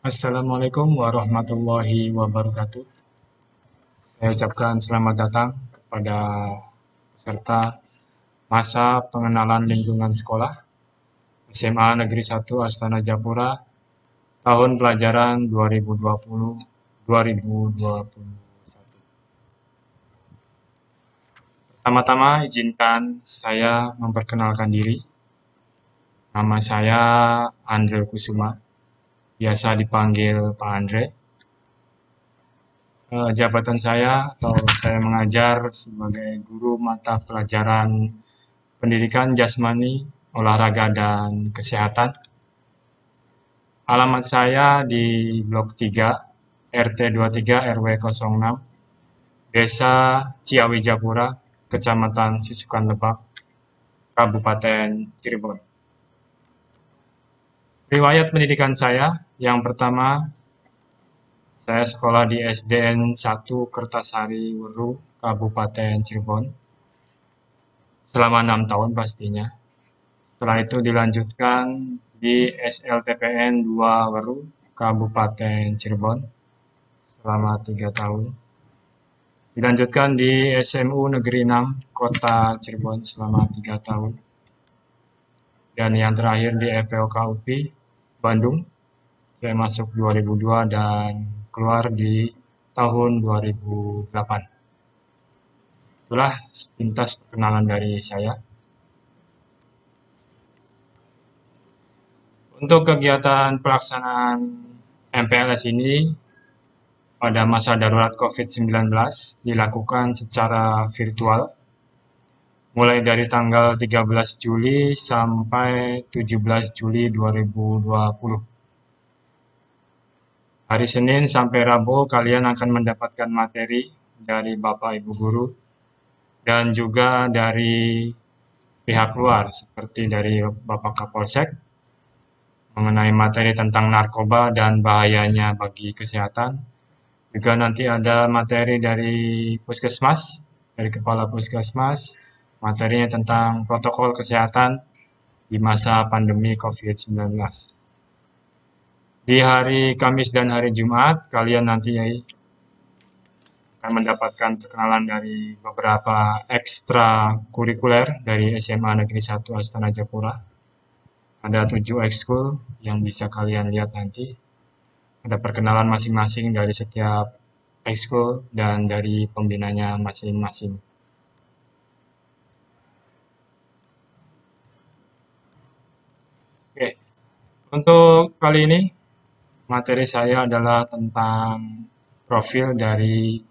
Assalamualaikum warahmatullahi wabarakatuh. Saya ucapkan selamat datang kepada peserta masa pengenalan lingkungan sekolah SMA Negeri 1 Astana Japura tahun pelajaran 2020-2021. Pertama-tama izinkan saya memperkenalkan diri. Nama saya Andre Kusuma, biasa dipanggil Pak Andre. Jabatan saya atau saya mengajar sebagai guru mata pelajaran pendidikan jasmani, olahraga, dan kesehatan. Alamat saya di Blok 3, RT 23 RW 06, Desa Ciawi Japura, Kecamatan Susukan Lebak, Kabupaten Cirebon. Riwayat pendidikan saya, yang pertama, saya sekolah di SDN 1 Kertasari Weru, Kabupaten Cirebon, selama 6 tahun pastinya. Setelah itu dilanjutkan di SLTPN 2 Weru, Kabupaten Cirebon, selama 3 tahun. Dilanjutkan di SMU Negeri 6, Kota Cirebon, selama 3 tahun. Dan yang terakhir di FPOK UPI, Bandung. Saya masuk 2002 dan keluar di tahun 2008. Itulah sepintas perkenalan dari saya. Untuk kegiatan pelaksanaan MPLS ini pada masa darurat COVID-19 dilakukan secara virtual mulai dari tanggal 13 Juli sampai 17 Juli 2020. Hari Senin sampai Rabu kalian akan mendapatkan materi dari Bapak Ibu Guru dan juga dari pihak luar seperti dari Bapak Kapolsek mengenai materi tentang narkoba dan bahayanya bagi kesehatan. Juga nanti ada materi dari Puskesmas, dari Kepala Puskesmas, materinya tentang protokol kesehatan di masa pandemi COVID-19. Di hari Kamis dan hari Jumat, kalian nanti akan mendapatkan perkenalan dari beberapa ekstra kurikuler dari SMA Negeri 1 Astana Japura. Ada 7 ekskul yang bisa kalian lihat nanti. Ada perkenalan masing-masing dari setiap ekskul dan dari pembinanya masing-masing. Oke, untuk kali ini materi saya adalah tentang profil dari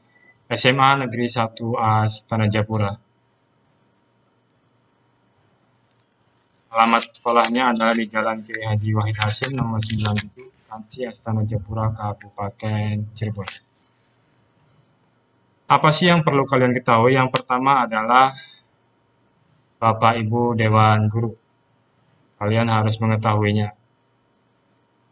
SMA Negeri 1 Astana Japura. Alamat sekolahnya adalah di Jalan Kiai Haji Wahid Hasim nomor 97, Kanci Astana Japura, Kabupaten Cirebon. Apa sih yang perlu kalian ketahui? Yang pertama adalah Bapak Ibu Dewan Guru. Kalian harus mengetahuinya.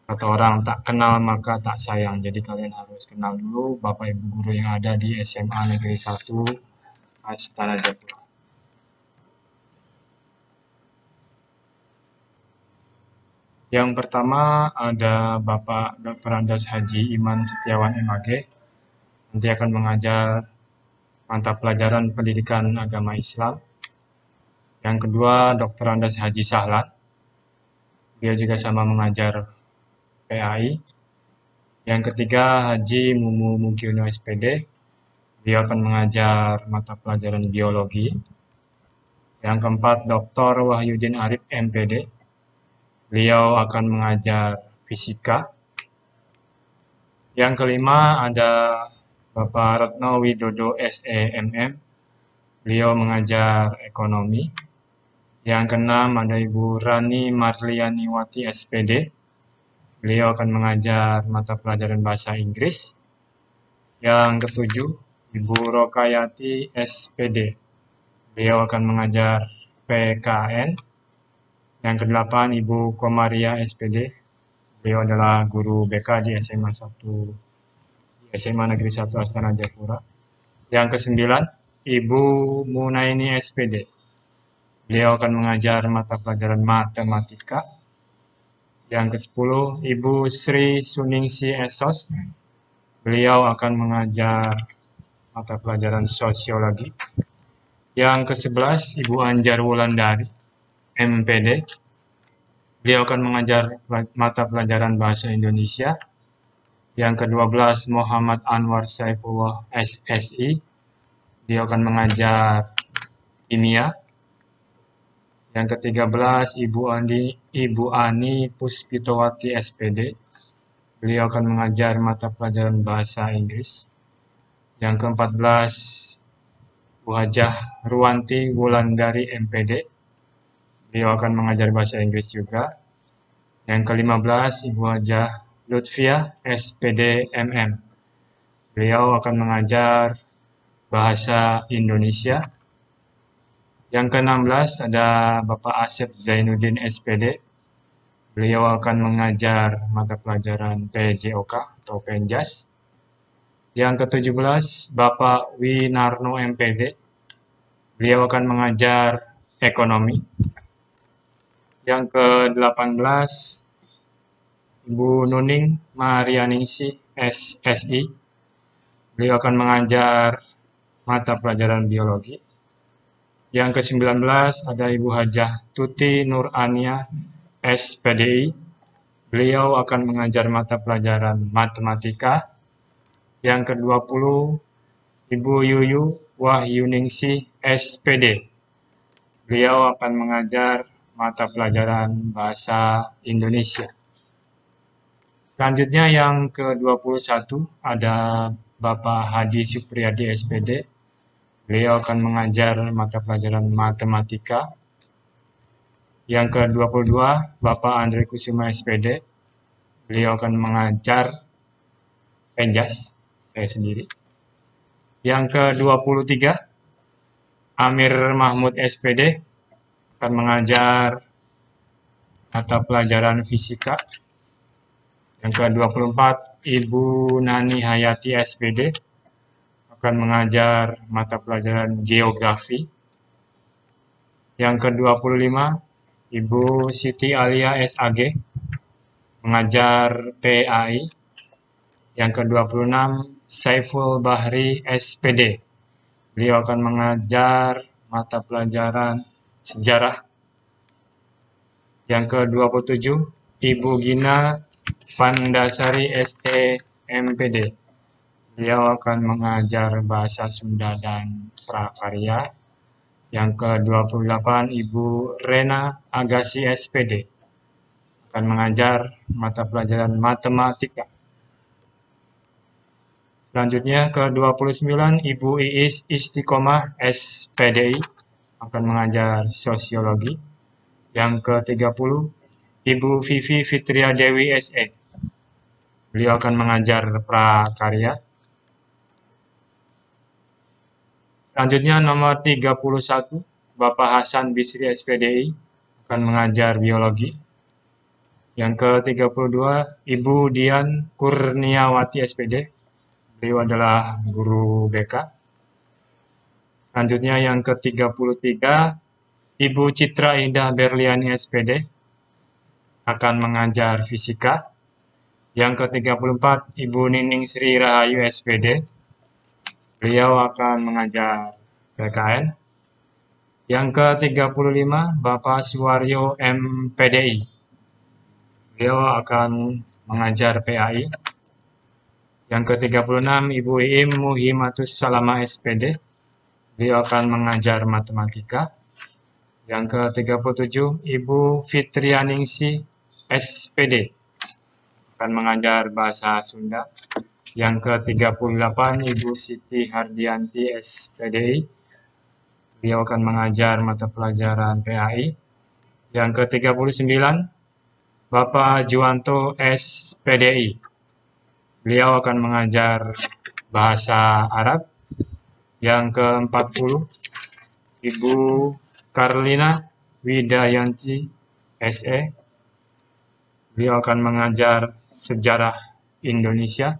Kata orang tak kenal maka tak sayang. Jadi kalian harus kenal dulu Bapak Ibu Guru yang ada di SMA Negeri 1 Astana Japura. Yang pertama ada Bapak Dr. Andas Haji Iman Setiawan MAG. Nanti akan mengajar mata pelajaran pendidikan agama Islam. Yang kedua Dr. Andas Haji Sahlan. Dia juga sama mengajar PAI. Yang ketiga Haji Mumu Mugiono SPD. Dia akan mengajar mata pelajaran biologi. Yang keempat Dr. Wahyudin Arif MPD. Beliau akan mengajar fisika. Yang kelima ada Bapak Retno Widodo SEMM. Beliau mengajar ekonomi. Yang keenam ada Ibu Rani Marlianiwati SPD. Beliau akan mengajar mata pelajaran bahasa Inggris. Yang ketujuh, Ibu Rokayati SPD. Beliau akan mengajar PKN. Yang kedelapan, Ibu Komaria SPD. Beliau adalah guru BK di SMA Negeri 1 Astana Japura. Yang kesembilan, Ibu Munaini SPD. Beliau akan mengajar mata pelajaran matematika. Yang ke-10, Ibu Sri Suningsi Esos. Beliau akan mengajar mata pelajaran sosiologi. Yang ke-11, Ibu Anjar Wulandari, MPD. Beliau akan mengajar mata pelajaran bahasa Indonesia. Yang ke-12, Muhammad Anwar Saifullah, SSI. Beliau akan mengajar kimia. Yang ke-13, Ibu Ani Puspitowati, SPD. Beliau akan mengajar mata pelajaran bahasa Inggris. Yang ke-14, Bu Hajah Ruwanti Wulandari, MPD. Beliau akan mengajar bahasa Inggris juga. Yang ke-15, Ibu Hajah Lutfiah, SPD, MM. Beliau akan mengajar bahasa Indonesia. Yang ke-16 ada Bapak Asep Zainuddin, SPD. Beliau akan mengajar mata pelajaran PJOK atau Penjas. Yang ke-17 Bapak Winarno, MPD. Beliau akan mengajar ekonomi. Yang ke-18 Ibu Nuning Marianingsi, SSI. Beliau akan mengajar mata pelajaran biologi. Yang ke-19 ada Ibu Hajah Tuti Nurania, SPDI. Beliau akan mengajar mata pelajaran matematika. Yang ke-20 Ibu Yuyu Wahyuningsi, SPD. Beliau akan mengajar mata pelajaran bahasa Indonesia. Selanjutnya yang ke-21 ada Bapak Hadi Supriyadi, SPD. Beliau akan mengajar mata pelajaran matematika. Yang ke-22 Bapak Andre Kusuma, SPD. Beliau akan mengajar Penjas, saya sendiri. Yang ke-23 Amir Mahmud, SPD. Akan mengajar mata pelajaran fisika. Yang ke-24 Ibu Nani Hayati, SPD. Akan mengajar mata pelajaran geografi. Yang ke-25 Ibu Siti Alia, SAG. Mengajar PAI. Yang ke-26 Saiful Bahri, SPD. Beliau akan mengajar mata pelajaran sejarah. Yang ke-27 Ibu Gina Vandasari, SE, MPD. Beliau akan mengajar bahasa Sunda dan prakarya. Yang ke-28 Ibu Rena Agassi, SPD. Akan mengajar mata pelajaran matematika. Selanjutnya ke-29 Ibu Iis Istiqomah, SPDI. Akan mengajar sosiologi. Yang ke-30 Ibu Vivi Fitria Dewi, SE. Beliau akan mengajar prakarya. Selanjutnya nomor 31 Bapak Hasan Bisri, SPDI. Akan mengajar biologi. Yang ke-32 Ibu Dian Kurniawati, SPD. Beliau adalah guru BK. Selanjutnya yang ke-33 Ibu Citra Indah Berliani, SPD. Akan mengajar fisika. Yang ke-34 Ibu Nining Sri Rahayu, SPD. Beliau akan mengajar PKN. Yang ke-35 Bapak Suwaryo, MPDI. Beliau akan mengajar PAI. Yang ke-36 Ibu Iim Muhimatus Salama, SPD. Beliau akan mengajar matematika. Yang ke-37 Ibu Fitrianingsi, SPD. Akan mengajar bahasa Sunda. Yang ke-38 Ibu Siti Hardianti, SPDI. Beliau akan mengajar mata pelajaran PAI. Yang ke-39 Bapak Juwanto, SPDI. Beliau akan mengajar bahasa Arab. Yang ke-40 Ibu Karlina Widayanti, SE. Beliau akan mengajar sejarah Indonesia.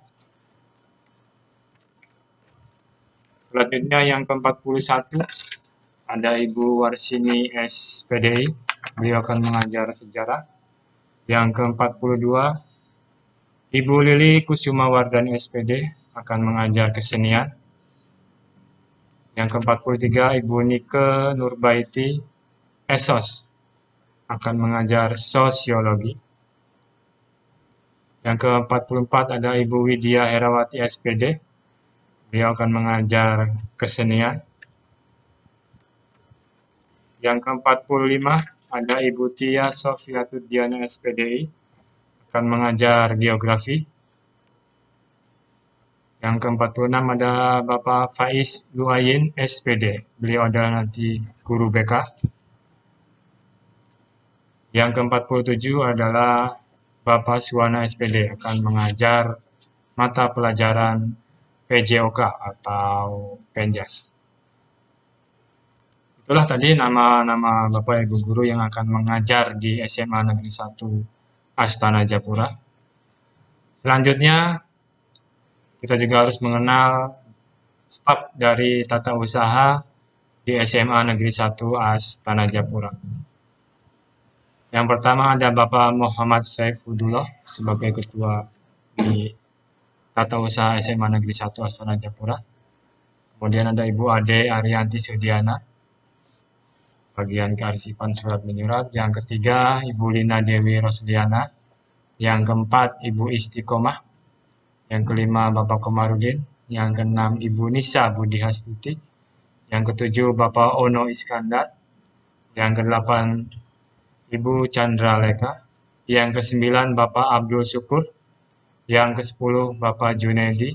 Selanjutnya yang ke-41 ada Ibu Warsini, SPDI. Beliau akan mengajar sejarah. Yang ke-42, Ibu Lili Kusumawardani SPD akan mengajar kesenian. Yang ke-43, Ibu Nike Nurbaiti Esos akan mengajar sosiologi. Yang ke-44 ada Ibu Widya Herawati SPD. Beliau akan mengajar kesenian. Yang ke-45 ada Ibu Tia Sofiatudiana SPDI akan mengajar geografi. Yang ke-46 ada Bapak Faiz Luayin SPD. Beliau adalah nanti guru BK. Yang ke-47 adalah Bapak Suwana SPD akan mengajar mata pelajaran PJOK atau Penjas. Itulah tadi nama-nama Bapak Ibu guru yang akan mengajar di SMA Negeri 1 Astana Japura. Selanjutnya, kita juga harus mengenal staf dari tata usaha di SMA Negeri 1 Astana Japura. Yang pertama ada Bapak Muhammad Saifudullah sebagai ketua di tata usaha SMA Negeri 1 Astana Japura. Kemudian ada Ibu Ade Arianti Sudiana, bagian kearsipan surat menyurat. Yang ketiga, Ibu Lina Dewi Rosdiana. Yang keempat, Ibu Istiqomah. Yang kelima, Bapak Komarudin. Yang keenam, Ibu Nisa Budi Hastuti. Yang ketujuh, Bapak Ono Iskandar. Yang kedelapan, Ibu Chandra Leka. Yang kesembilan, Bapak Abdul Syukur. Yang kesepuluh, Bapak Junedi.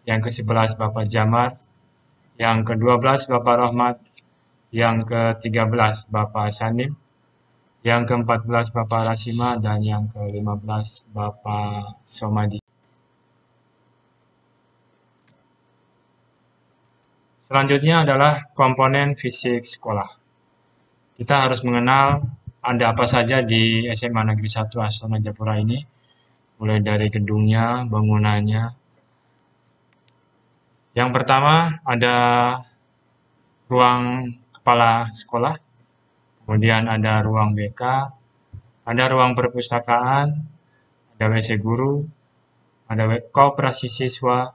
Yang ke-11, Bapak Jamar. Yang ke-12, Bapak Rahmat. Yang ke-13, Bapak Sanim. Yang ke-14, Bapak Rasima. Dan yang ke-15, Bapak Somadi. Selanjutnya adalah komponen fisik sekolah. Kita harus mengenal ada apa saja di SMA Negeri 1 Astana Japura ini, mulai dari gedungnya, bangunannya. Yang pertama ada ruang kepala sekolah, kemudian ada ruang BK, ada ruang perpustakaan, ada WC guru, ada koperasi siswa,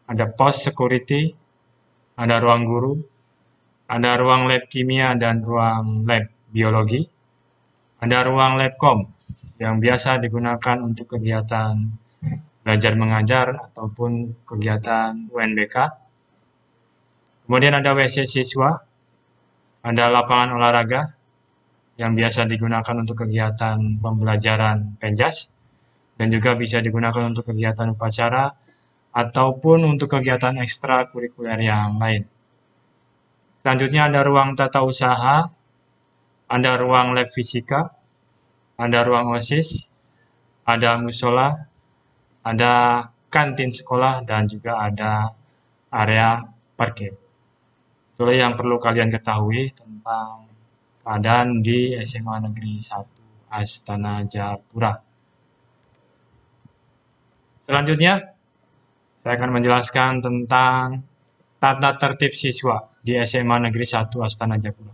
ada pos security, ada ruang guru, ada ruang lab kimia dan ruang lab biologi, ada ruang lab kom yang biasa digunakan untuk kegiatan belajar mengajar ataupun kegiatan UNBK. Kemudian ada WC siswa, ada lapangan olahraga yang biasa digunakan untuk kegiatan pembelajaran Penjas dan juga bisa digunakan untuk kegiatan upacara ataupun untuk kegiatan ekstrakurikuler yang lain. Selanjutnya ada ruang tata usaha, ada ruang lab fisika, ada ruang OSIS, ada musola, ada kantin sekolah, dan juga ada area parkir. Itulah yang perlu kalian ketahui tentang keadaan di SMA Negeri 1 Astana Japura. Selanjutnya, saya akan menjelaskan tentang tata tertib siswa di SMA Negeri 1 Astana Japura.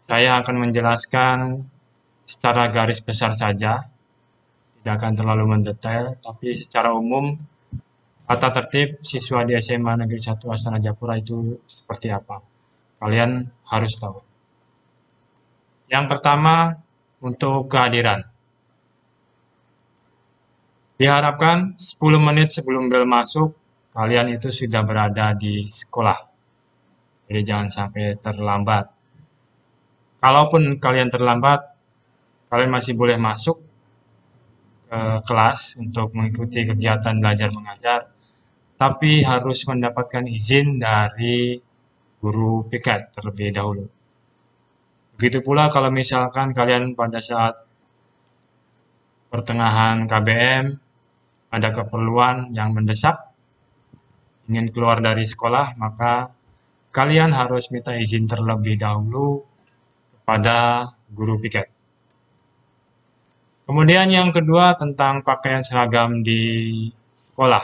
Saya akan menjelaskan secara garis besar saja, tidak akan terlalu mendetail, tapi secara umum tata tertib siswa di SMA Negeri 1 Astana Japura itu seperti apa. Kalian harus tahu. Yang pertama, untuk kehadiran. Diharapkan 10 menit sebelum bel masuk, kalian itu sudah berada di sekolah. Jadi jangan sampai terlambat. Kalaupun kalian terlambat, kalian masih boleh masuk ke kelas untuk mengikuti kegiatan belajar mengajar, tapi harus mendapatkan izin dari guru piket terlebih dahulu. Begitu pula kalau misalkan kalian pada saat pertengahan KBM ada keperluan yang mendesak, ingin keluar dari sekolah, maka kalian harus minta izin terlebih dahulu kepada guru piket. Kemudian yang kedua tentang pakaian seragam di sekolah.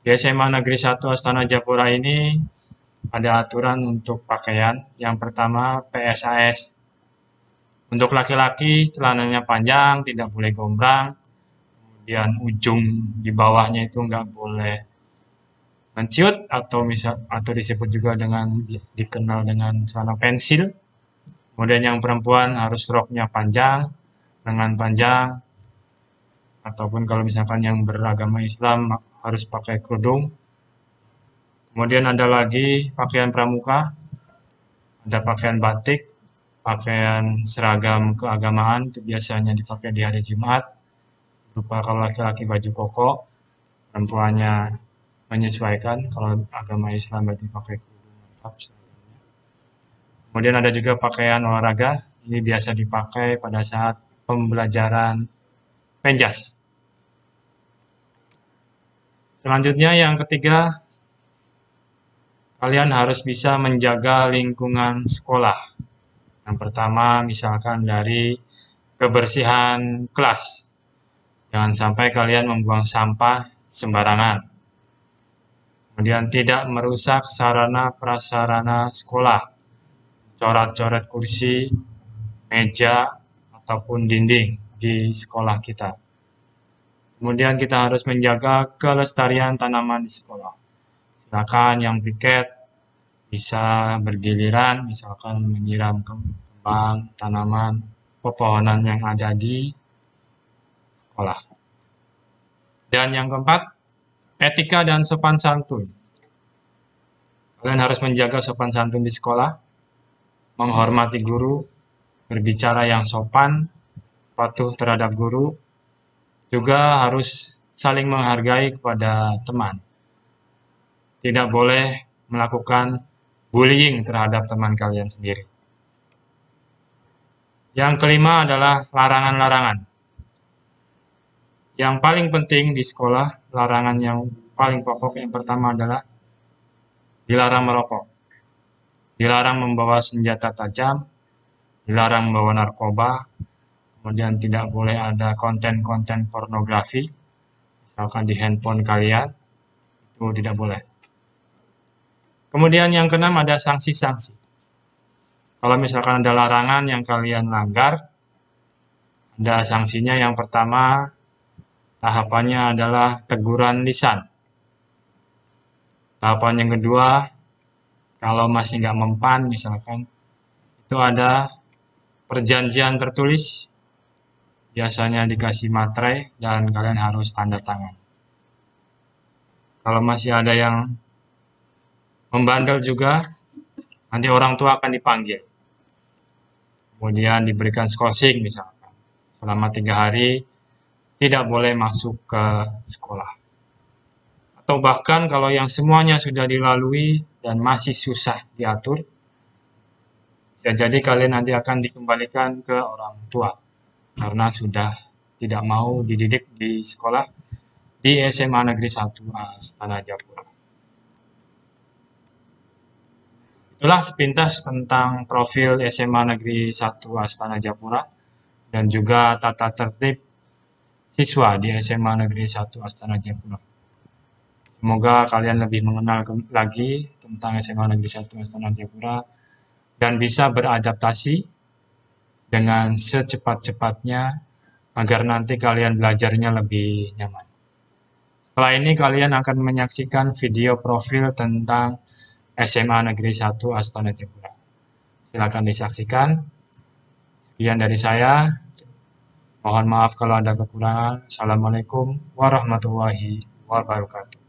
Di SMA Negeri 1 Astana Japura ini ada aturan untuk pakaian. Yang pertama PSAS Untuk laki-laki celananya panjang, tidak boleh gombrang, kemudian ujung di bawahnya itu nggak boleh menciut atau disebut juga dengan dikenal dengan celana pensil. Kemudian yang perempuan harus roknya panjang, lengan panjang, ataupun kalau misalkan yang beragama Islam harus pakai kerudung. Kemudian ada lagi pakaian pramuka, ada pakaian batik, pakaian seragam keagamaan itu biasanya dipakai di hari Jumat. Berupa kalau laki-laki baju koko, perempuannya menyesuaikan. Kalau agama Islam berarti pakai kerudung lengkap. Kemudian ada juga pakaian olahraga. Ini biasa dipakai pada saat pembelajaran penjas. Selanjutnya yang ketiga, kalian harus bisa menjaga lingkungan sekolah. Yang pertama, misalkan dari kebersihan kelas. Jangan sampai kalian membuang sampah sembarangan. Kemudian tidak merusak sarana prasarana sekolah. Coret-coret kursi, meja, ataupun dinding di sekolah kita. Kemudian kita harus menjaga kelestarian tanaman di sekolah. Silakan yang piket bisa bergiliran, misalkan menyiram kembang, tanaman, pepohonan yang ada di sekolah. Dan yang keempat, etika dan sopan santun. Kalian harus menjaga sopan santun di sekolah, menghormati guru, berbicara yang sopan, patuh terhadap guru, juga harus saling menghargai kepada teman. Tidak boleh melakukan bullying terhadap teman kalian sendiri. Yang kelima adalah larangan-larangan. Yang paling penting di sekolah, larangan yang paling pokok yang pertama adalah dilarang merokok, dilarang membawa senjata tajam, dilarang membawa narkoba, kemudian tidak boleh ada konten-konten pornografi, misalkan di handphone kalian, itu tidak boleh. Kemudian yang keenam ada sanksi-sanksi. Kalau misalkan ada larangan yang kalian langgar, ada sanksinya. Yang pertama, tahapannya adalah teguran lisan. Tahapan yang kedua, kalau masih nggak mempan misalkan, itu ada perjanjian tertulis, biasanya dikasih materai dan kalian harus tanda tangan. Kalau masih ada yang membandel juga, nanti orang tua akan dipanggil. Kemudian diberikan skorsing misalkan. Selama 3 hari tidak boleh masuk ke sekolah. Atau bahkan kalau yang semuanya sudah dilalui dan masih susah diatur, bisa jadi kalian nanti akan dikembalikan ke orang tua. Karena sudah tidak mau dididik di sekolah di SMA Negeri 1 Astana Japura. Itulah sepintas tentang profil SMA Negeri 1 Astana Japura dan juga tata tertib siswa di SMA Negeri 1 Astana Japura. Semoga kalian lebih mengenal lagi tentang SMA Negeri 1 Astana Japura dan bisa beradaptasi dengan secepat-cepatnya agar nanti kalian belajarnya lebih nyaman. Setelah ini kalian akan menyaksikan video profil tentang SMA Negeri 1 Astana Japura. Silakan disaksikan. Sekian dari saya. Mohon maaf kalau ada kekurangan. Assalamualaikum warahmatullahi wabarakatuh.